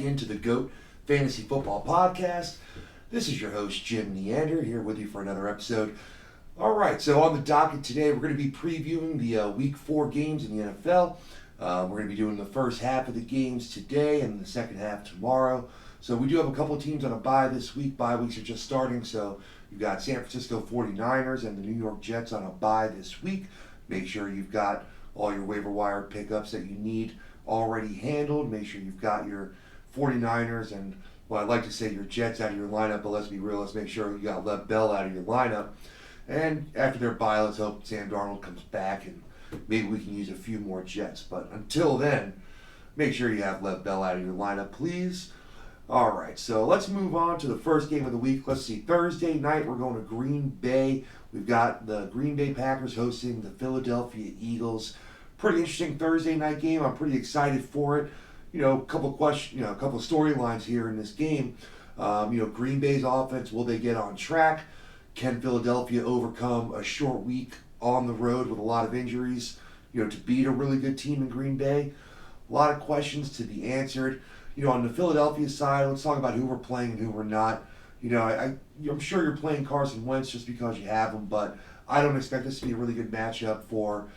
into the GOAT Fantasy Football Podcast. This is your host, Jim Neander, here with you for another episode. All right, so on the docket today, we're going to be previewing the Week 4 games in the NFL. We're going to be doing the first half of the games today and the second half tomorrow. So we do have a couple teams on a bye this week. Bye weeks are just starting, so you've got San Francisco 49ers and the New York Jets on a bye this week. Make sure you've got all your waiver wire pickups that you need already handled. Make sure you've got your 49ers and, well, I'd like to say your Jets out of your lineup, but let's be real. Let's make sure you got Lev Bell out of your lineup. And after their bye, let's hope Sam Darnold comes back and maybe we can use a few more Jets. But until then, make sure you have Lev Bell out of your lineup, please. All right, so let's move on to the first game of the week. Let's see, Thursday night, we're going to Green Bay. We've got the Green Bay Packers hosting the Philadelphia Eagles. Pretty interesting Thursday night game. I'm pretty excited for it. A couple of storylines here in this game. Green Bay's offense, will they get on track? Can Philadelphia overcome a short week on the road with a lot of injuries, to beat a really good team in Green Bay? A lot of questions to be answered. On the Philadelphia side, let's talk about who we're playing and who we're not. I'm sure you're playing Carson Wentz just because you have him, but I don't expect this to be a really good matchup for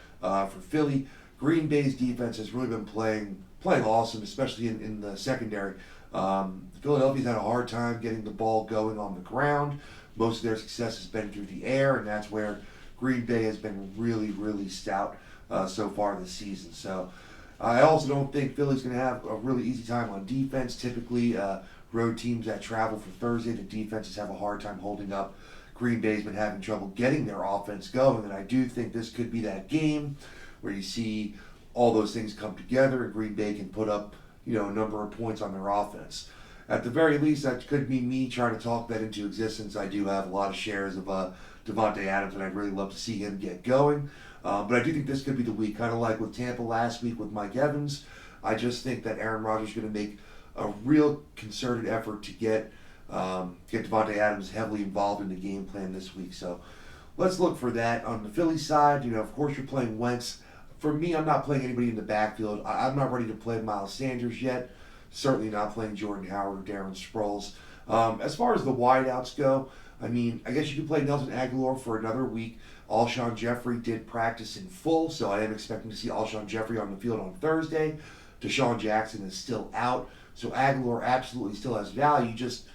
Philly. Green Bay's defense has really been playing awesome, especially in the secondary. Philadelphia's had a hard time getting the ball going on the ground. Most of their success has been through the air, and that's where Green Bay has been really, really stout so far this season. So I also don't think Philly's going to have a really easy time on defense. Typically, road teams that travel for Thursday, the defenses have a hard time holding up. Green Bay's been having trouble getting their offense going, and I do think this could be that game where you see all those things come together and Green Bay can put up, a number of points on their offense. At the very least, that could be me trying to talk that into existence. I do have a lot of shares of Davante Adams, and I'd really love to see him get going. But I do think this could be the week, kind of like with Tampa last week with Mike Evans. I just think that Aaron Rodgers is going to make a real concerted effort to get Davante Adams heavily involved in the game plan this week. So let's look for that. On the Philly side, of course you're playing Wentz. For me, I'm not playing anybody in the backfield. I'm not ready to play Miles Sanders yet. Certainly not playing Jordan Howard or Darren Sproles. As far as the wideouts go, I guess you could play Nelson Aguilar for another week. Alshon Jeffrey did practice in full, so I am expecting to see Alshon Jeffrey on the field on Thursday. Deshaun Jackson is still out, so Aguilar absolutely still has value. Just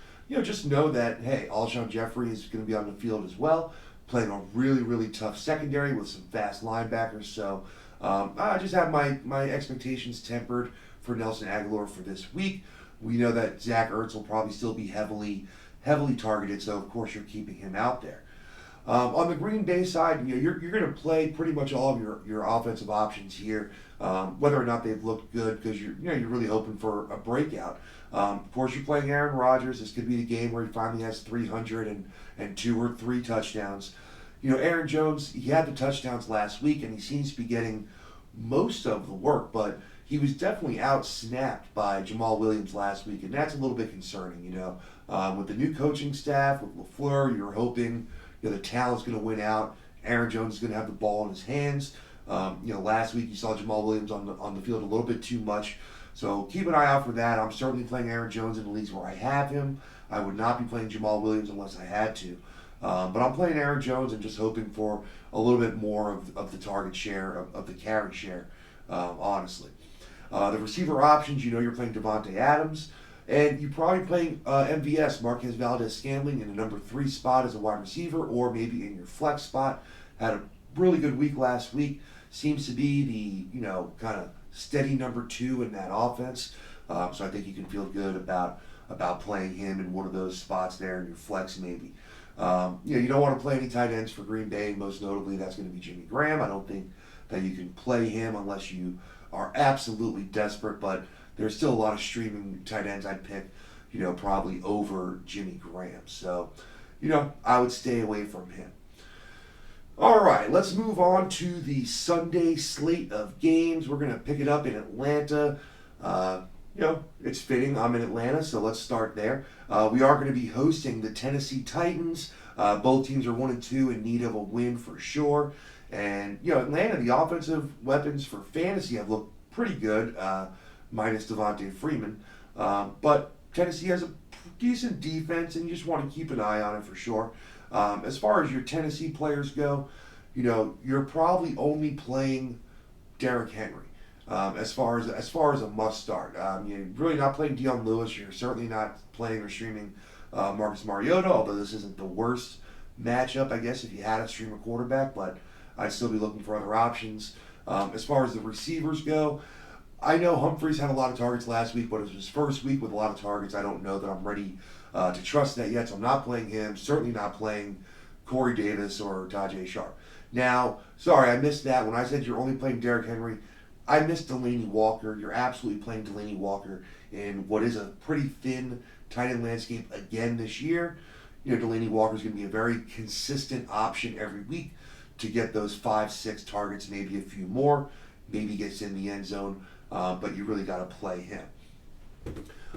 know that, hey, Alshon Jeffrey is going to be on the field as well, playing a really, really tough secondary with some fast linebackers. So I just have my expectations tempered for Nelson Aguilar for this week. We know that Zach Ertz will probably still be heavily targeted, so of course you're keeping him out there. On the Green Bay side, you're going to play pretty much all of your offensive options here, whether or not they've looked good, because you're really hoping for a breakout. Of course, you're playing Aaron Rodgers. This could be the game where he finally has 300 and 2 or 3 touchdowns. Aaron Jones, he had the touchdowns last week, and he seems to be getting most of the work, but he was definitely out-snapped by Jamal Williams last week, and that's a little bit concerning, With the new coaching staff, with LaFleur, you're hoping the talent's going to win out. Aaron Jones is going to have the ball in his hands. Last week you saw Jamal Williams on the field a little bit too much. So keep an eye out for that. I'm certainly playing Aaron Jones in the leagues where I have him. I would not be playing Jamal Williams unless I had to. But I'm playing Aaron Jones and just hoping for a little bit more of the target share, of the carry share, honestly. The receiver options, you're playing Davante Adams. And you're probably playing MVS, Marquez Valdez-Scantling, in the number 3 spot as a wide receiver, or maybe in your flex spot. Had a really good week last week. Seems to be the, kind of steady number 2 in that offense. So I think you can feel good about playing him in one of those spots there in your flex maybe. You don't want to play any tight ends for Green Bay. Most notably, that's going to be Jimmy Graham. I don't think that you can play him unless you are absolutely desperate, but there's still a lot of streaming tight ends I'd pick, probably over Jimmy Graham. So, I would stay away from him. All right, let's move on to the Sunday slate of games. We're going to pick it up in Atlanta. It's fitting. I'm in Atlanta, so let's start there. We are going to be hosting the Tennessee Titans. Both teams are 1-2 in need of a win for sure. And, Atlanta, the offensive weapons for fantasy have looked pretty good, minus Devontae Freeman. But Tennessee has a decent defense, and you just want to keep an eye on it for sure. As far as your Tennessee players go, you're probably only playing Derrick Henry. As far as a must start, you're really not playing Dion Lewis. You're certainly not playing or streaming Marcus Mariota. Although this isn't the worst matchup, I guess, if you had to stream a quarterback, but I'd still be looking for other options. As far as the receivers go, I know Humphreys had a lot of targets last week, but it was his first week with a lot of targets. I don't know that I'm ready to trust that yet, so I'm not playing him. Certainly not playing Corey Davis or Tajay Sharp. Now, sorry, I missed that. When I said you're only playing Derrick Henry, I missed Delaney Walker. You're absolutely playing Delaney Walker in what is a pretty thin tight end landscape again this year. Delaney Walker is going to be a very consistent option every week to get those 5-6 targets, maybe a few more, maybe gets in the end zone, but you really got to play him.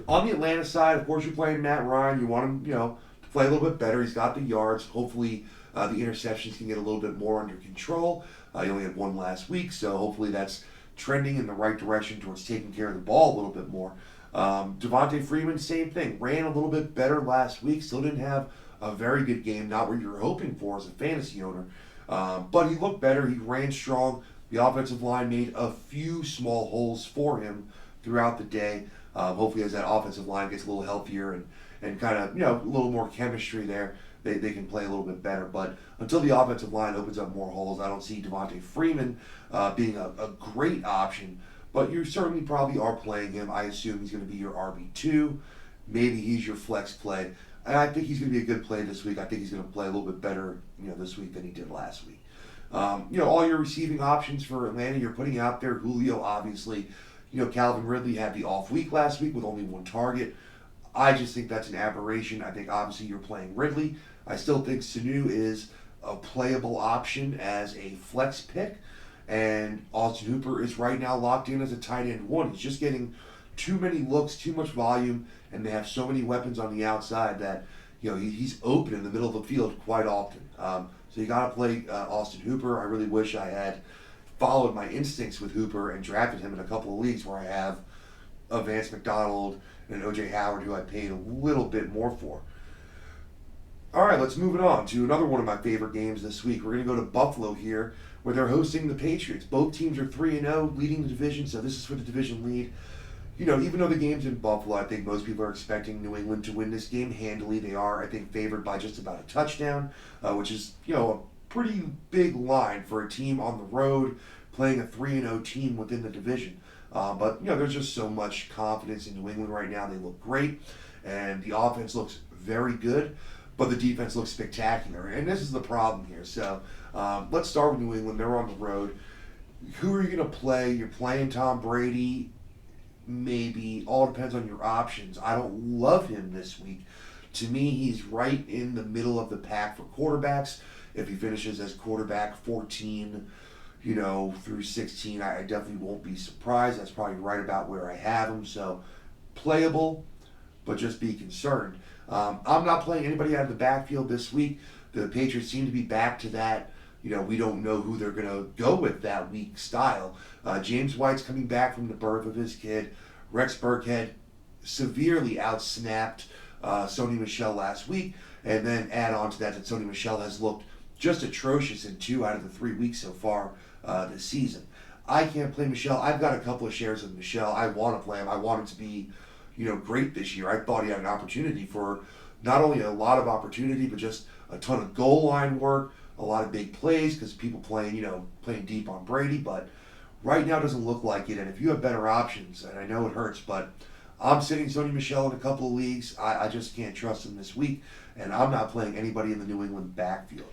On the Atlanta side, of course, you're playing Matt Ryan. You want him, to play a little bit better. He's got the yards. Hopefully, the interceptions can get a little bit more under control. He only had one last week, so hopefully that's trending in the right direction towards taking care of the ball a little bit more. Devontae Freeman, same thing. Ran a little bit better last week. Still didn't have a very good game, not what you were hoping for as a fantasy owner. But he looked better. He ran strong. The offensive line made a few small holes for him throughout the day. Hopefully, as that offensive line gets a little healthier and kind of, a little more chemistry there, they can play a little bit better. But until the offensive line opens up more holes, I don't see Devontae Freeman being a great option. But you certainly probably are playing him. I assume he's going to be your RB2. Maybe he's your flex play. And I think he's going to be a good play this week. I think he's going to play a little bit better, this week than he did last week. All your receiving options for Atlanta, you're putting out there. Julio, obviously. Calvin Ridley had the off week last week with only one target. I just think that's an aberration. I think obviously you're playing Ridley. I still think Sanu is a playable option as a flex pick. And Austin Hooper is right now locked in as a tight end 1. He's just getting too many looks, too much volume, and they have so many weapons on the outside that he's open in the middle of the field quite often. So you got to play Austin Hooper. I really wish I had followed my instincts with Hooper and drafted him in a couple of leagues where I have a Vance McDonald and an O.J. Howard who I paid a little bit more for. All right, let's move it on to another one of my favorite games this week. We're going to go to Buffalo here, where they're hosting the Patriots. Both teams are 3-0, leading the division, so this is for the division lead. Even though the game's in Buffalo, I think most people are expecting New England to win this game handily. They are, I think, favored by just about a touchdown, which is, a pretty big line for a team on the road playing a 3-0 team within the division. But there's just so much confidence in New England right now. They look great, and the offense looks very good, but the defense looks spectacular. And this is the problem here. So let's start with New England. They're on the road. Who are you going to play? You're playing Tom Brady. Maybe. All depends on your options. I don't love him this week. To me, he's right in the middle of the pack for quarterbacks. If he finishes as quarterback 14, through 16, I definitely won't be surprised. That's probably right about where I have him. So, playable, but just be concerned. I'm not playing anybody out of the backfield this week. The Patriots seem to be back to that, we don't know who they're going to go with that week style. James White's coming back from the birth of his kid. Rex Burkhead severely outsnapped Sony Michel last week. And then add on to that Sony Michel has looked just atrocious in 2 out of the 3 weeks so far this season. I can't play Michel. I've got a couple of shares of Michel. I want to play him. I want him to be, great this year. I thought he had an opportunity for not only a lot of opportunity, but just a ton of goal line work, a lot of big plays because people playing deep on Brady. But right now doesn't look like it. And if you have better options, and I know it hurts, but I'm sitting Sony Michel in a couple of leagues. I just can't trust him this week, and I'm not playing anybody in the New England backfield.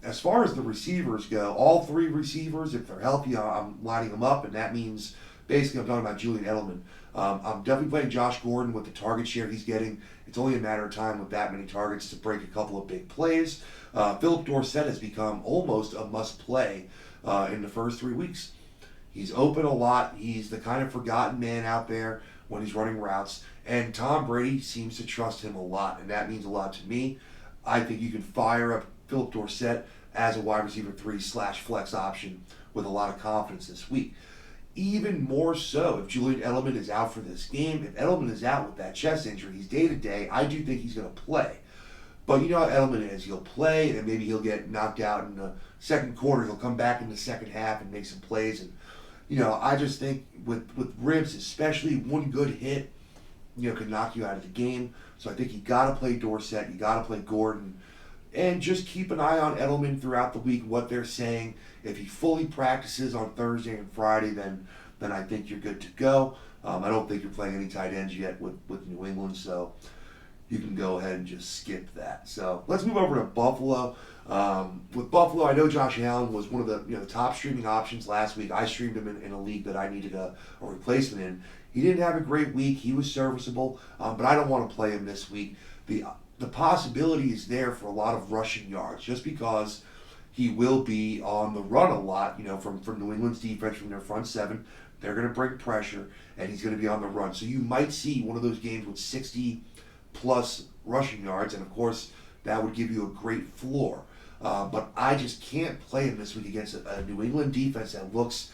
As far as the receivers go, all 3 receivers, if they're healthy, I'm lining them up, and that means basically I'm talking about Julian Edelman. I'm definitely playing Josh Gordon with the target share he's getting. It's only a matter of time with that many targets to break a couple of big plays. Philip Dorsett has become almost a must-play in the first 3 weeks. He's open a lot. He's the kind of forgotten man out there when he's running routes, and Tom Brady seems to trust him a lot, and that means a lot to me. I think you can fire up Philip Dorsett as a wide receiver 3/flex option with a lot of confidence this week. even more so if Julian Edelman is out for this game. If Edelman is out with that chest injury, he's day to day. I do think he's going to play. But you know how Edelman is. He'll play, and maybe he'll get knocked out in the second quarter. He'll come back in the second half and make some plays. And, I just think with ribs, especially one good hit, can knock you out of the game. So I think you got to play Dorsett. You got to play Gordon. And just keep an eye on Edelman throughout the week, what they're saying. If he fully practices on Thursday and Friday, then I think you're good to go. I don't think you're playing any tight ends yet with New England, so you can go ahead and just skip that. So let's move over to Buffalo. With Buffalo, I know Josh Allen was one of the top streaming options last week. I streamed him in a league that I needed a replacement in. He didn't have a great week. He was serviceable, but I don't want to play him this week. The possibility is there for a lot of rushing yards just because he will be on the run a lot, from New England's defense, from their front seven. They're going to bring pressure, and he's going to be on the run. So you might see one of those games with 60-plus rushing yards, and, of course, that would give you a great floor. But I just can't play him this week against a New England defense that looks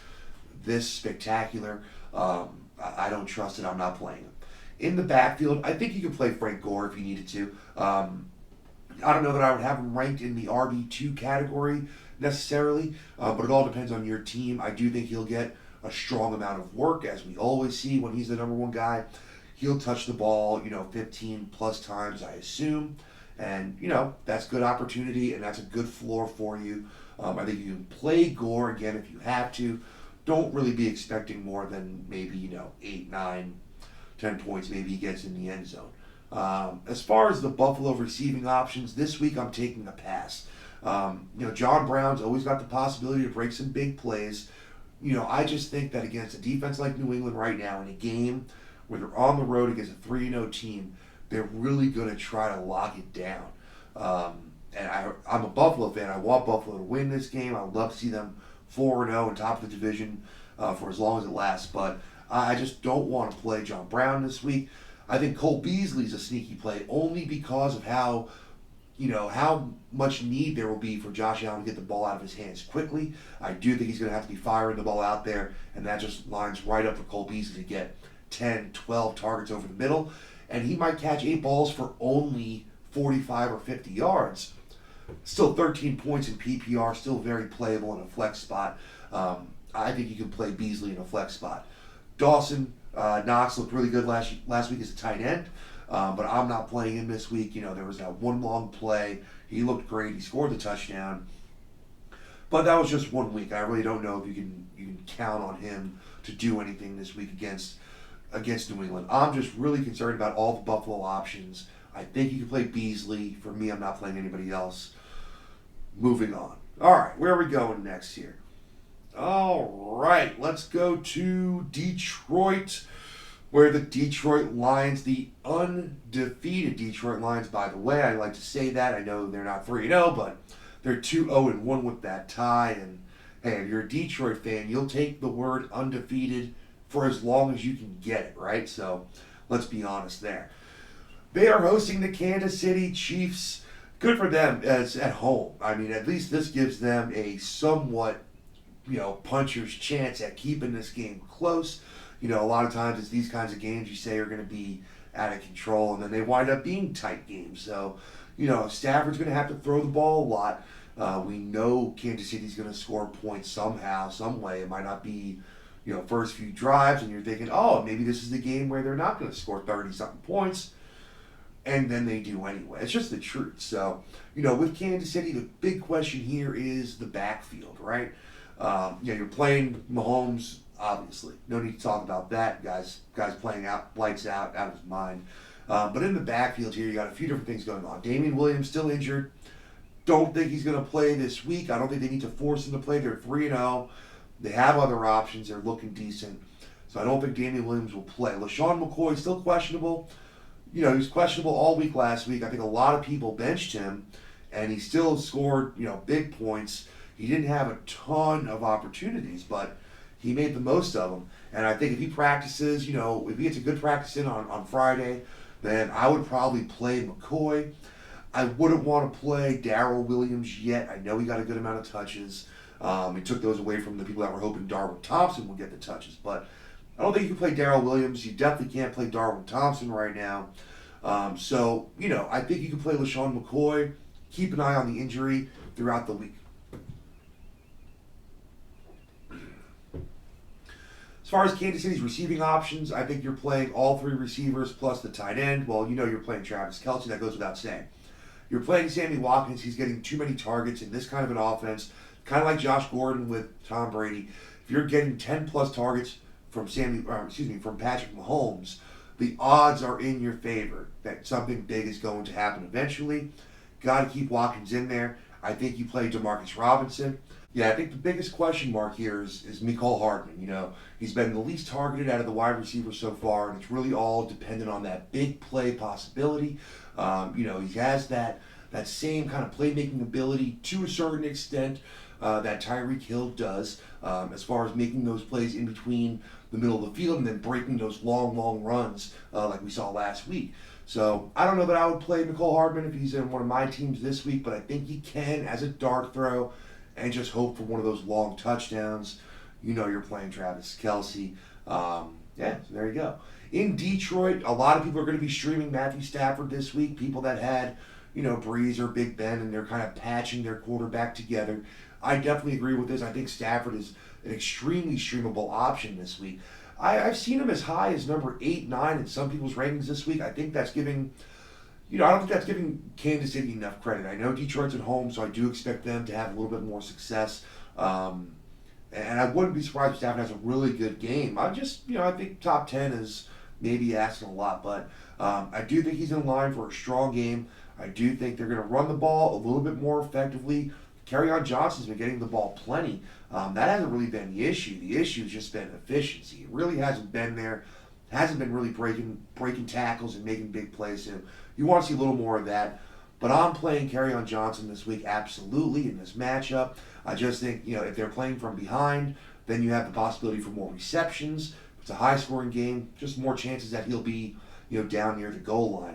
this spectacular. I don't trust it. I'm not playing him. In the backfield, I think you can play Frank Gore if you needed to. I don't know that I would have him ranked in the RB2 category necessarily, but it all depends on your team. I do think he'll get a strong amount of work, as we always see when he's the number one guy. He'll touch the ball, 15 plus times, I assume. And, that's good opportunity, and that's a good floor for you. I think you can play Gore again if you have to. Don't really be expecting more than maybe, 8, 9, 10 points maybe he gets in the end zone. As far as the Buffalo receiving options, this week I'm taking a pass. John Brown's always got the possibility to break some big plays. I just think that against a defense like New England right now, in a game where they're on the road against a 3-0 team, they're really going to try to lock it down. And I'm a Buffalo fan. I want Buffalo to win this game. I would love to see them 4-0 and top of the division for as long as it lasts. But I just don't want to play John Brown this week. I think Cole Beasley's a sneaky play only because of how much need there will be for Josh Allen to get the ball out of his hands quickly. I do think he's going to have to be firing the ball out there, and that just lines right up for Cole Beasley to get 10, 12 targets over the middle. And he might catch 8 balls for only 45 or 50 yards. Still 13 points in PPR, still very playable in a flex spot. I think you can play Beasley in a flex spot. Dawson Knox looked really good last week as a tight end, but I'm not playing him this week. There was that one long play. He looked great. He scored the touchdown. But that was just 1 week. I really don't know if you can count on him to do anything this week against New England. I'm just really concerned about all the Buffalo options. I think you can play Beasley. For me, I'm not playing anybody else. Moving on. All right, where are we going next here? All right, let's go to Detroit, where the Detroit Lions, the undefeated Detroit Lions, by the way, I like to say that. I know they're not 3-0, but they're 2-0-1 with that tie. And, hey, if you're a Detroit fan, you'll take the word undefeated for as long as you can get it, right? So let's be honest there. They are hosting the Kansas City Chiefs. Good for them as at home. I mean, at least this gives them a somewhat, puncher's chance at keeping this game close. A lot of times it's these kinds of games you say are going to be out of control, and then they wind up being tight games. So, Stafford's going to have to throw the ball a lot. We know Kansas City's going to score points somehow, some way. It might not be, first few drives, and you're thinking, oh, maybe this is the game where they're not going to score 30-something points. And then they do anyway. It's just the truth. So, with Kansas City, the big question here is the backfield, right? You're playing Mahomes, obviously. No need to talk about that. Guys playing lights out of his mind. But in the backfield here, you got a few different things going on. Damian Williams still injured. Don't think he's going to play this week. I don't think they need to force him to play. They're 3-0. They have other options. They're looking decent. So I don't think Damian Williams will play. LaShawn McCoy is still questionable. He was questionable all week last week. I think a lot of people benched him, and he still scored, big points. He didn't have a ton of opportunities, but he made the most of them. And I think if he practices, if he gets a good practice in on Friday, then I would probably play McCoy. I wouldn't want to play Darrell Williams yet. I know he got a good amount of touches. He took those away from the people that were hoping Darwin Thompson would get the touches. But I don't think you can play Darrell Williams. You definitely can't play Darwin Thompson right now. So, I think you can play LaShawn McCoy. Keep an eye on the injury throughout the week. As far as Kansas City's receiving options, I think you're playing all three receivers plus the tight end. Well, you're playing Travis Kelce. That goes without saying. You're playing Sammy Watkins. He's getting too many targets in this kind of an offense. Kind of like Josh Gordon with Tom Brady. If you're getting 10 plus targets from from Patrick Mahomes, the odds are in your favor that something big is going to happen eventually. Got to keep Watkins in there. I think you play Demarcus Robinson. Yeah, I think the biggest question mark here is Mecole Hardman. He's been the least targeted out of the wide receivers so far, and it's really all dependent on that big play possibility. He has that same kind of playmaking ability to a certain extent that Tyreek Hill does, as far as making those plays in between the middle of the field and then breaking those long runs like we saw last week. So I don't know that I would play Mecole Hardman if he's in one of my teams this week, but I think he can as a dart throw and just hope for one of those long touchdowns. You're playing Travis Kelce. So there you go. In Detroit, a lot of people are going to be streaming Matthew Stafford this week. People that had, Breeze or Big Ben, and they're kind of patching their quarterback together. I definitely agree with this. I think Stafford is an extremely streamable option this week. I've seen him as high as number 8, 9 in some people's rankings this week. I think that's giving, I don't think that's giving Kansas City enough credit. I know Detroit's at home, so I do expect them to have a little bit more success. And I wouldn't be surprised if Stafford has a really good game. I think top 10 is maybe asking a lot, but I do think he's in line for a strong game. I do think they're going to run the ball a little bit more effectively. Kerryon Johnson's been getting the ball plenty. That hasn't really been the issue. The issue has just been efficiency. It really hasn't been there. Hasn't been really breaking tackles and making big plays. So you want to see a little more of that. But I'm playing Kerryon Johnson this week, absolutely, in this matchup. I just think, if they're playing from behind, then you have the possibility for more receptions. If it's a high-scoring game, just more chances that he'll be, down near the goal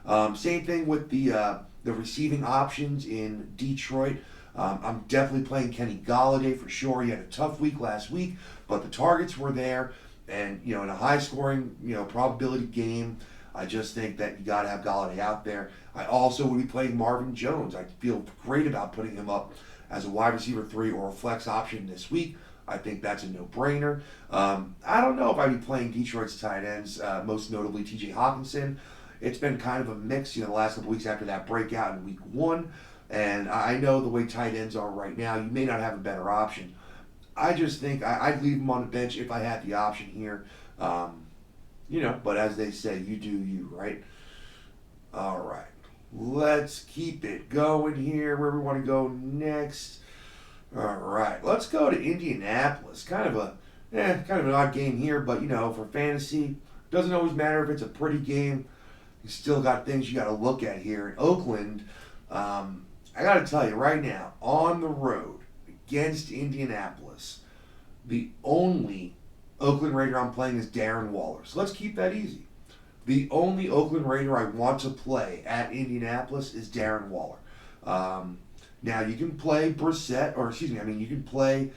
line. Same thing with the receiving options in Detroit. I'm definitely playing Kenny Golladay for sure. He had a tough week last week, but the targets were there. And, in a high-scoring, probability game, I just think that you got to have Golladay out there. I also would be playing Marvin Jones. I feel great about putting him up as a wide receiver 3 or a flex option this week. I think that's a no-brainer. I don't know if I'd be playing Detroit's tight ends, most notably T.J. Hawkinson. It's been kind of a mix, the last couple weeks after that breakout in week 1. And I know the way tight ends are right now, you may not have a better option. I just think I'd leave him on the bench if I had the option here. But as they say, you do you, right? All right. Let's keep it going here. Where we want to go next. All right. Let's go to Indianapolis. Kind of an odd game here, but, for fantasy, doesn't always matter if it's a pretty game. You still got things you got to look at here. In Oakland, I got to tell you right now, on the road against Indianapolis, the only Oakland Raider I'm playing is Darren Waller. So let's keep that easy. The only Oakland Raider I want to play at Indianapolis is Darren Waller. Now, you can play Brissett, you can play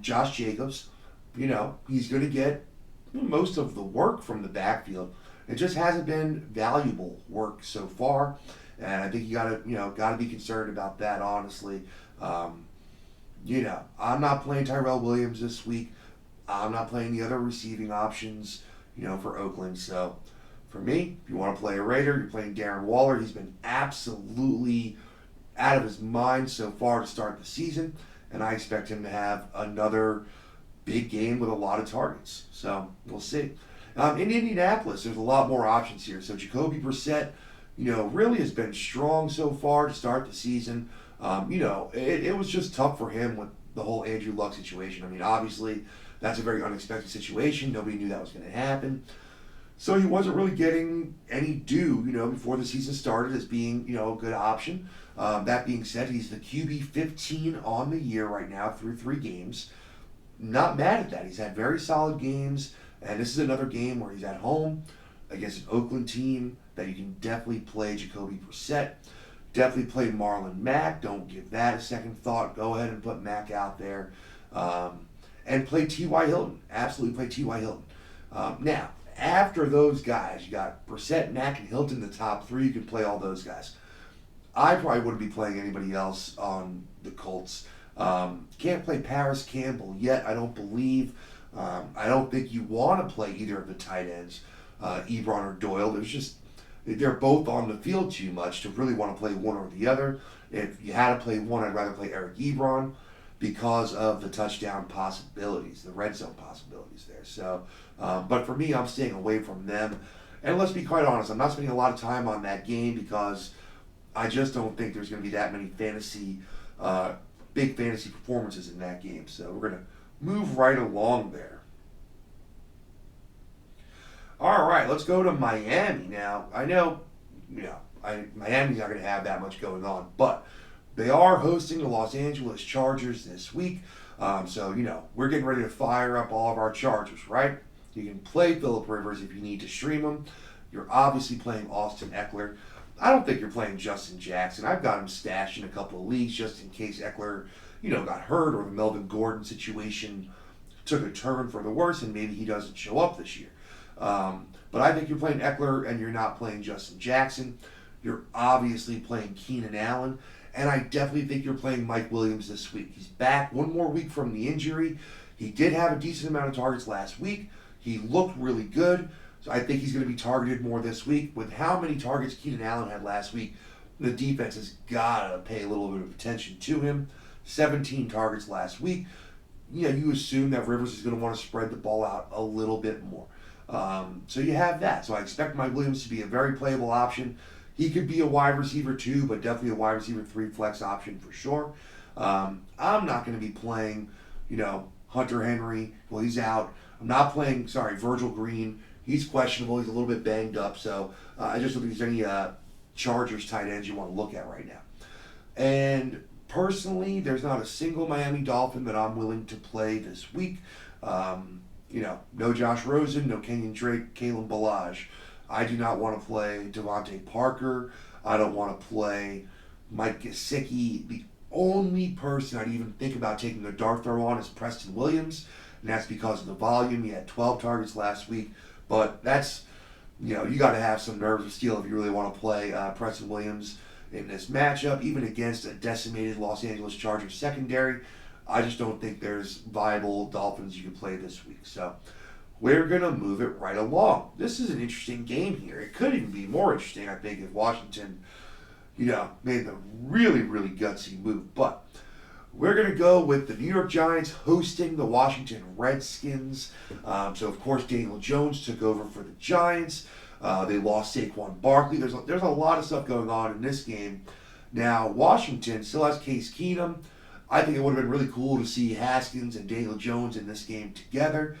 Josh Jacobs. He's going to get most of the work from the backfield. It just hasn't been valuable work so far. And I think you gotta be concerned about that, honestly. I'm not playing Tyrell Williams this week. I'm not playing the other receiving options, for Oakland. So, for me, if you want to play a Raider, you're playing Darren Waller. He's been absolutely out of his mind so far to start the season, and I expect him to have another big game with a lot of targets. So, we'll see. In Indianapolis, there's a lot more options here. So, Jacoby Brissett, really has been strong so far to start the season. It was just tough for him with the whole Andrew Luck situation. Obviously, that's a very unexpected situation. Nobody knew that was going to happen. So he wasn't really getting any due, before the season started as being, a good option. That being said, he's the QB 15 on the year right now through 3 games. Not mad at that. He's had very solid games, and this is another game where he's at home against an Oakland team that you can definitely play Jacoby Brissett. Definitely play Marlon Mack. Don't give that a second thought. Go ahead and put Mack out there. And play T.Y. Hilton. Absolutely play T.Y. Hilton. Now, after those guys, you got Brissett, Mack, and Hilton, the top three. You can play all those guys. I probably wouldn't be playing anybody else on the Colts. Can't play Paris Campbell yet, I don't believe. I don't think you want to play either of the tight ends, Ebron or Doyle. They're both on the field too much to really want to play one or the other. If you had to play one, I'd rather play Eric Ebron because of the touchdown possibilities, the red zone possibilities there. So, but for me, I'm staying away from them. And let's be quite honest, I'm not spending a lot of time on that game because I just don't think there's going to be that many big fantasy performances in that game. So we're going to move right along there. All right, let's go to Miami now. I know, Miami's not going to have that much going on, but they are hosting the Los Angeles Chargers this week. So, we're getting ready to fire up all of our Chargers, right? You can play Phillip Rivers if you need to stream him. You're obviously playing Austin Eckler. I don't think you're playing Justin Jackson. I've got him stashed in a couple of leagues just in case Eckler, got hurt or the Melvin Gordon situation took a turn for the worse and maybe he doesn't show up this year. But I think you're playing Eckler and you're not playing Justin Jackson. You're obviously playing Keenan Allen. And I definitely think you're playing Mike Williams this week. He's back one more week from the injury. He did have a decent amount of targets last week. He looked really good. So I think he's going to be targeted more this week. With how many targets Keenan Allen had last week, the defense has got to pay a little bit of attention to him. 17 targets last week. You assume that Rivers is going to want to spread the ball out a little bit more. So you have that. So I expect Mike Williams to be a very playable option. He could be a wide receiver 2, but definitely a wide receiver 3 flex option for sure. I'm not going to be playing, Hunter Henry. Well, he's out. I'm not playing, Virgil Green. He's questionable. He's a little bit banged up. So I just don't think there's any Chargers tight ends you want to look at right now. And personally, there's not a single Miami Dolphin that I'm willing to play this week. No Josh Rosen, no Kenyon Drake, Kalen Ballage. I do not want to play Devontae Parker. I don't want to play Mike Gesicki. The only person I'd even think about taking a dart throw on is Preston Williams, and that's because of the volume. He had 12 targets last week, but that's, you got to have some nerves of steel if you really want to play Preston Williams in this matchup, even against a decimated Los Angeles Chargers secondary. I just don't think there's viable Dolphins you can play this week. So we're going to move it right along. This is an interesting game here. It could even be more interesting, I think, if Washington, made the really, really gutsy move. But we're going to go with the New York Giants hosting the Washington Redskins. So, of course, Daniel Jones took over for the Giants. They lost Saquon Barkley. There's a lot of stuff going on in this game. Now, Washington still has Case Keenum. I think it would have been really cool to see Haskins and Daniel Jones in this game together.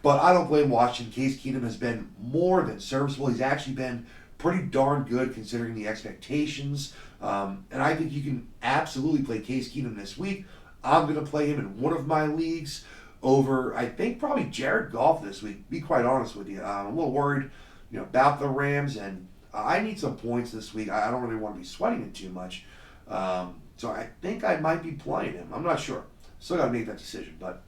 But I don't blame Washington. Case Keenum has been more than serviceable. He's actually been pretty darn good considering the expectations. And I think you can absolutely play Case Keenum this week. I'm going to play him in one of my leagues over, I think, probably Jared Goff this week. Be quite honest with you. I'm a little worried, about the Rams, and I need some points this week. I don't really want to be sweating it too much. So I think I might be playing him. I'm not sure. Still got to make that decision. But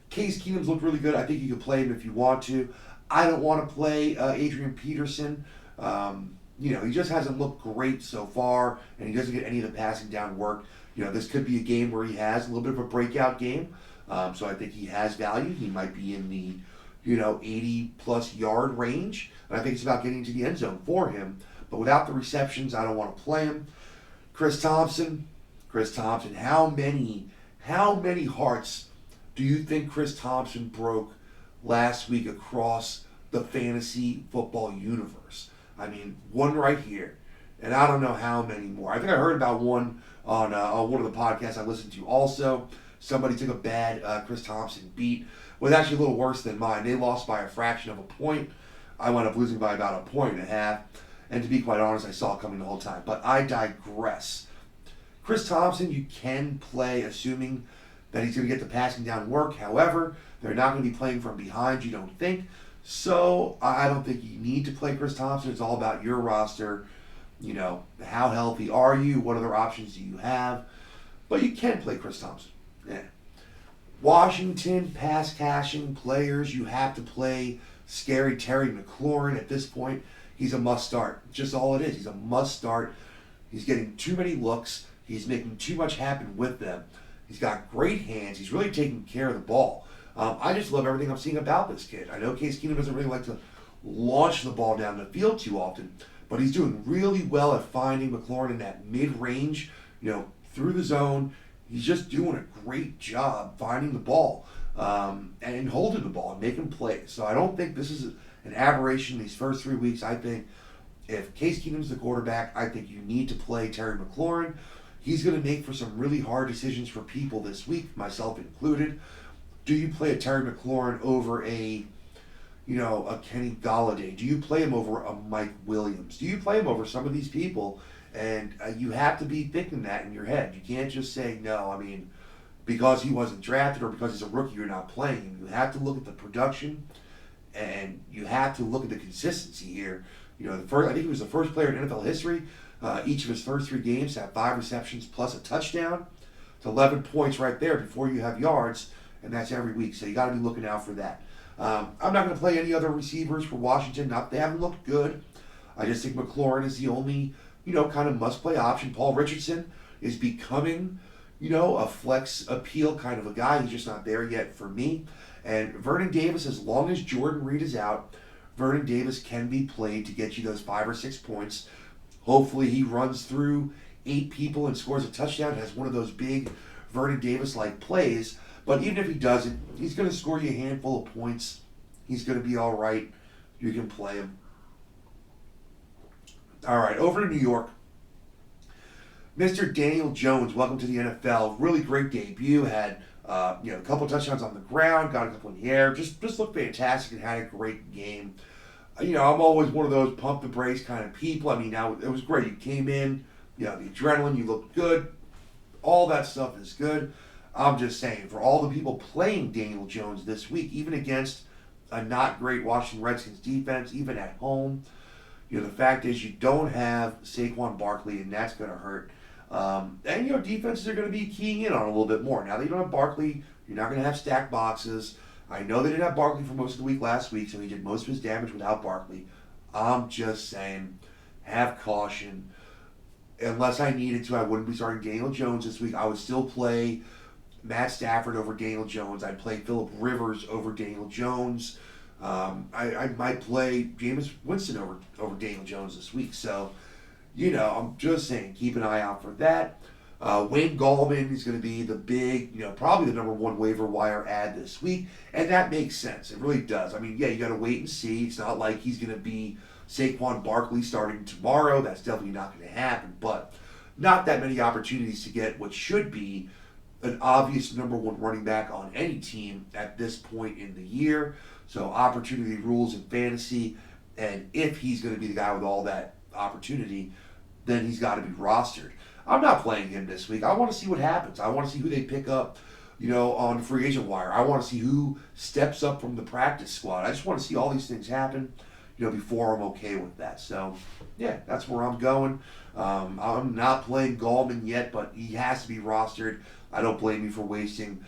Case Keenum's looked really good. I think you can play him if you want to. I don't want to play Adrian Peterson. He just hasn't looked great so far, and he doesn't get any of the passing down work. This could be a game where he has a little bit of a breakout game. So I think he has value. He might be in the, 80-plus yard range. And I think it's about getting to the end zone for him. But without the receptions, I don't want to play him. Chris Thompson, how many hearts do you think Chris Thompson broke last week across the fantasy football universe? I mean, one right here, and I don't know how many more. I think I heard about one on one of the podcasts I listened to also. Somebody took a bad Chris Thompson beat. It was actually a little worse than mine. They lost by a fraction of a point. I wound up losing by about 1.5 points. And to be quite honest, I saw it coming the whole time. But I digress. Chris Thompson, you can play assuming that he's going to get the passing down work. However, they're not going to be playing from behind, you don't think. So I don't think you need to play Chris Thompson. It's all about your roster. How healthy are you? What other options do you have? But you can play Chris Thompson. Yeah. Washington, pass cashing players, you have to play scary Terry McLaurin at this point. He's a must start. Just all it is. He's a must start. He's getting too many looks. He's making too much happen with them. He's got great hands. He's really taking care of the ball. I just love everything I'm seeing about this kid. I know Case Keenum doesn't really like to launch the ball down the field too often, but he's doing really well at finding McLaurin in that mid-range, through the zone. He's just doing a great job finding the ball and holding the ball and making plays. So I don't think this is an aberration these first 3 weeks. I think if Case Keenum's the quarterback, I think you need to play Terry McLaurin. He's going to make for some really hard decisions for people this week, myself included. Do you play a Terry McLaurin over a Kenny Galladay? Do you play him over a Mike Williams? Do you play him over some of these people? And you have to be thinking that in your head. You can't just say, no, because he wasn't drafted or because he's a rookie, you're not playing him. You have to look at the production and you have to look at the consistency here. I think he was the first player in NFL history. Each of his first 3 games had 5 receptions plus a touchdown. It's 11 points right there before you have yards, and that's every week. So you got to be looking out for that. I'm not going to play any other receivers for Washington. They haven't looked good. I just think McLaurin is the only kind of must-play option. Paul Richardson is becoming, a flex appeal kind of a guy. He's just not there yet for me. And Vernon Davis, as long as Jordan Reed is out, Vernon Davis can be played to get you those 5 or 6 points. Hopefully he runs through 8 people and scores a touchdown, has one of those big Vernon Davis-like plays. But even if he doesn't, he's going to score you a handful of points. He's going to be all right. You can play him. All right, over to New York. Mr. Daniel Jones, welcome to the NFL. Really great debut. Had a couple touchdowns on the ground, got a couple in the air. Just looked fantastic and had a great game. I'm always one of those pump the brakes kind of people. Now it was great. You came in, the adrenaline, you looked good. All that stuff is good. I'm just saying, for all the people playing Daniel Jones this week, even against a not great Washington Redskins defense, even at home, the fact is you don't have Saquon Barkley, and that's going to hurt. And, defenses are going to be keying in on a little bit more. Now that you don't have Barkley, you're not going to have stacked boxes. I know they didn't have Barkley for most of the week last week, so he did most of his damage without Barkley. I'm just saying, have caution. Unless I needed to, I wouldn't be starting Daniel Jones this week. I would still play Matt Stafford over Daniel Jones. I'd play Phillip Rivers over Daniel Jones. I might play Jameis Winston over Daniel Jones this week. So, I'm just saying, keep an eye out for that. Wayne Gallman is going to be the big, probably the number 1 waiver wire ad this week. And that makes sense. It really does. You got to wait and see. It's not like he's going to be Saquon Barkley starting tomorrow. That's definitely not going to happen. But not that many opportunities to get what should be an obvious number 1 running back on any team at this point in the year. So opportunity rules in fantasy, and if he's going to be the guy with all that opportunity, then he's got to be rostered. I'm not playing him this week. I want to see what happens. I want to see who they pick up, on the free agent wire. I want to see who steps up from the practice squad. I just want to see all these things happen, before I'm okay with that. So, yeah, that's where I'm going. I'm not playing Gallman yet, but he has to be rostered. I don't blame you for wasting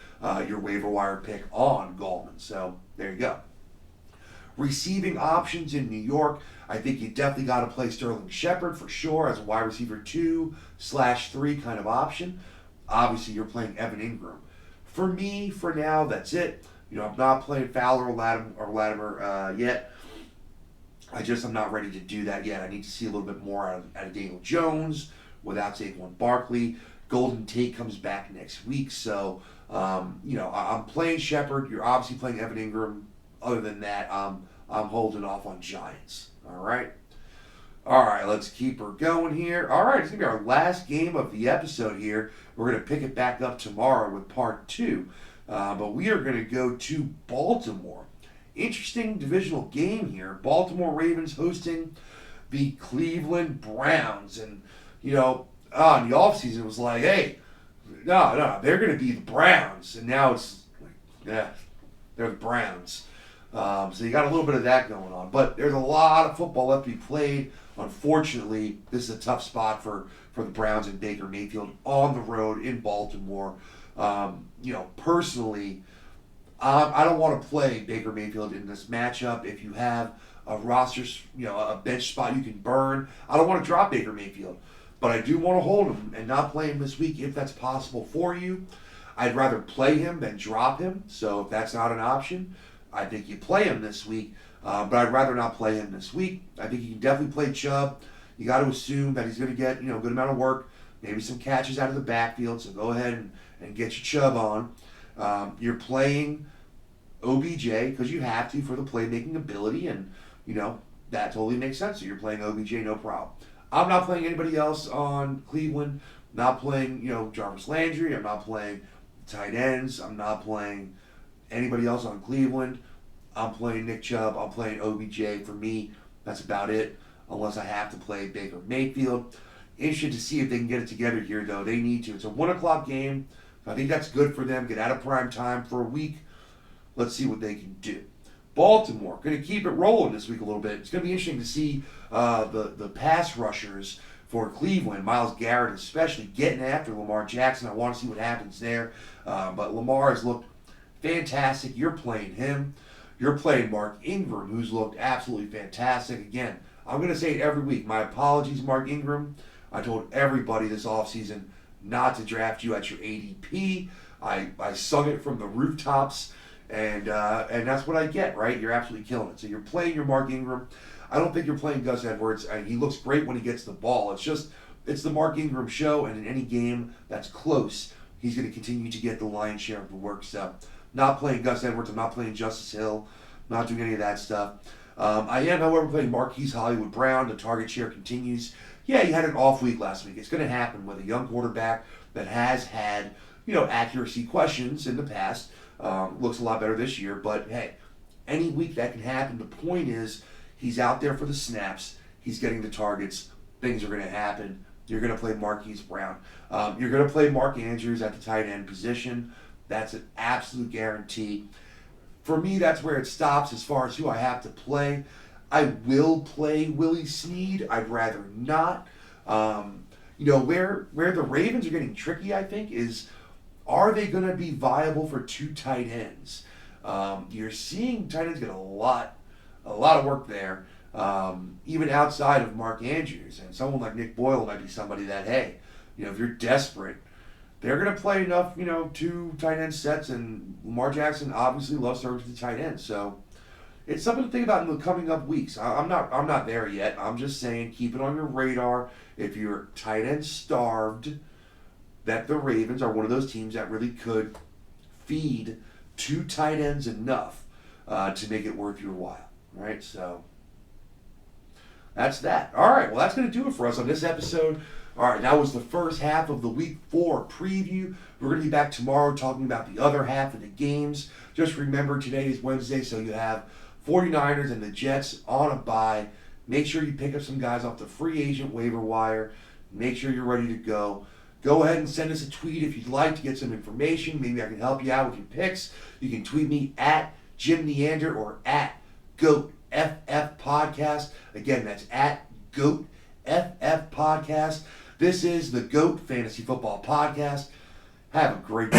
your waiver wire pick on Gallman. So, there you go. Receiving options in New York, I think you definitely got to play Sterling Shepard for sure as a wide receiver 2/3 kind of option. Obviously, you're playing Evan Ingram. For me, for now, that's it. I'm not playing Fowler or Latimer yet. I'm not ready to do that yet. I need to see a little bit more out of Daniel Jones without Saquon Barkley. Golden Tate comes back next week, so I'm playing Shepard. You're obviously playing Evan Ingram. Other than that, I'm holding off on Giants. All right, let's keep her going here. All right, it's gonna be our last game of the episode here. We're gonna pick it back up tomorrow with part 2, but we are gonna go to Baltimore. Interesting divisional game here. Baltimore Ravens hosting the Cleveland Browns. And, in the offseason it was like, hey, no, they're going to be the Browns. And now it's like, yeah, they're the Browns. So you got a little bit of that going on. But there's a lot of football left to be played. Unfortunately, this is a tough spot for the Browns and Baker Mayfield on the road in Baltimore. Personally, I don't want to play Baker Mayfield in this matchup. If you have a roster, a bench spot you can burn, I don't want to drop Baker Mayfield. But I do want to hold him and not play him this week if that's possible for you. I'd rather play him than drop him. So if that's not an option, I think you play him this week. But I'd rather not play him this week. I think you can definitely play Chubb. You got to assume that he's going to get a good amount of work, maybe some catches out of the backfield. So go ahead and get your Chubb on. You're playing OBJ because you have to for the playmaking ability, and that totally makes sense. So you're playing OBJ, no problem. I'm not playing anybody else on Cleveland. Not playing Jarvis Landry. I'm not playing tight ends. I'm not playing anybody else on Cleveland. I'm playing Nick Chubb. I'm playing OBJ. For me, that's about it, unless I have to play Baker Mayfield. Interested to see if they can get it together here, though. They need to. It's a 1 o'clock game. I think that's good for them. Get out of prime time for a week. Let's see what they can do. Baltimore, going to keep it rolling this week a little bit. It's going to be interesting to see the pass rushers for Cleveland, Myles Garrett especially, getting after Lamar Jackson. I want to see what happens there. But Lamar has looked fantastic. You're playing him. You're playing Mark Ingram, who's looked absolutely fantastic. Again, I'm going to say it every week. My apologies, Mark Ingram. I told everybody this offseason not to draft you at your ADP. I sung it from the rooftops, and that's what I get, right? You're absolutely killing it. So you're playing your Mark Ingram. I don't think you're playing Gus Edwards. He looks great when he gets the ball. It's the Mark Ingram show, and in any game that's close, he's going to continue to get the lion's share of the work. So not playing Gus Edwards. I'm not playing Justice Hill. Not doing any of that stuff. I am, however, playing Marquise Hollywood Brown. The target share continues. Yeah, he had an off week last week. It's going to happen with a young quarterback that has had, accuracy questions in the past. Looks a lot better this year, but hey, any week that can happen. The point is, he's out there for the snaps. He's getting the targets. Things are going to happen. You're going to play Marquise Brown. You're going to play Mark Andrews at the tight end position. That's an absolute guarantee. For me, that's where it stops as far as who I have to play. I will play Willie Snead. I'd rather not. Where the Ravens are getting tricky, I think, is are they going to be viable for 2 tight ends? You're seeing tight ends get a lot of work there, even outside of Mark Andrews. And someone like Nick Boyle might be somebody that, hey, if you're desperate, they're going to play enough, 2 tight end sets, and Lamar Jackson obviously loves throwing to the tight end. So it's something to think about in the coming up weeks. I'm not there yet. I'm just saying keep it on your radar. If you're tight end starved, that the Ravens are one of those teams that really could feed 2 tight ends enough to make it worth your while. All right, so that's that. All right, well, that's going to do it for us on this episode. All right, that was the first half of the Week 4 preview. We're going to be back tomorrow talking about the other half of the games. Just remember, today is Wednesday, so you have 49ers and the Jets on a bye. Make sure you pick up some guys off the free agent waiver wire. Make sure you're ready to go. Go ahead and send us a tweet if you'd like to get some information. Maybe I can help you out with your picks. You can tweet me at Jim Neander or at GOATFF Podcast. Again, that's at GOATFF Podcast. This is the GOAT Fantasy Football Podcast. Have a great day.